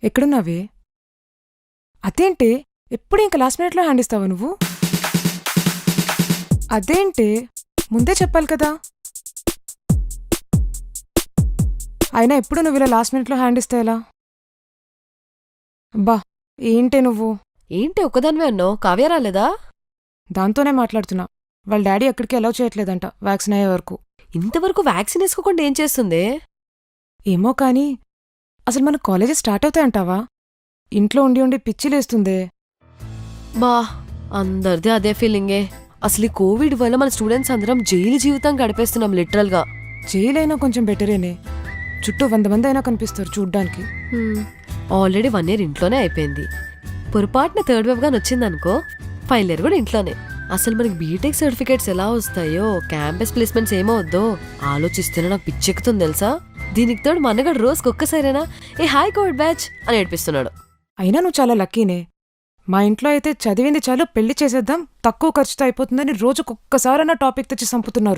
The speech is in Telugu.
ఎక్కడున్నావే? అదేంటే ఎప్పుడు ఇంక లాస్ట్ మినిట్లో హ్యాండ్ ఇస్తావా నువ్వు? అదేంటే ముందే చెప్పాలి కదా. అయినా ఎప్పుడు నువ్వు ఇలా లాస్ట్ మినిట్లో హ్యాండ్ ఇస్తే ఎలా? అబ్బా ఏంటే నువ్వు? ఏంటి ఒక్కదానివే అన్నావు? కావ్య రాలేదా? దాంతోనే మాట్లాడుతున్నా. వాళ్ళ డాడీ ఎక్కడికి అలౌ చేయట్లేదంట వ్యాక్సిన్ అయ్యే వరకు. ఇంతవరకు వ్యాక్సిన్ వేసుకోకుండా ఏం చేస్తుంది? ఏమో కానీ అసలు మన కాలేజెస్ స్టార్ట్ అవుతాయంటావా? ఇంట్లో ఉండి ఉండి పిచ్చిలేస్తుందే. బా అందరిది అదే ఫీలింగే. అసలు ఈ కోవిడ్ వల్ల మన స్టూడెంట్స్ అందరం జైలు జీవితం గడిపేస్తున్నాం లిటరల్గా. జైలైనా కొంచెం బెటరేనే. చుట్టూ 100 మంది అయినా కనిపిస్తారు చూడ్డానికి. ఆల్రెడీ 1 year ఇంట్లోనే అయిపోయింది. పొరపాటున థర్డ్ వేవ్ గాని వచ్చిందనుకో, ఫైనల్ ఇయర్ కూడా ఇంట్లోనే. అసలు మనకి బీటెక్ సర్టిఫికేట్స్ ఎలా వస్తాయో, క్యాంపస్ ప్లేస్మెంట్స్ ఏమవుద్దో ఆలోచిస్తేనే నాకు పిచ్చెక్కుతుంది తెలుసా. దీనికి తోడు మనగడు రోజుకి ఒక్కసారైనా ఏ హాయ్ కోవిడ్ బ్యాచ్ అని ఏడిపిస్తున్నాడు. అయినా నువ్వు చాలా లక్కీనే. మా ఇంట్లో అయితే చదివింది చాలు పెళ్లి చేసేద్దాం తక్కువ ఖర్చుతో అయిపోతుందని రోజుకొక్కసారన్నా టాపిక్ తెచ్చి సంపుతున్నారు.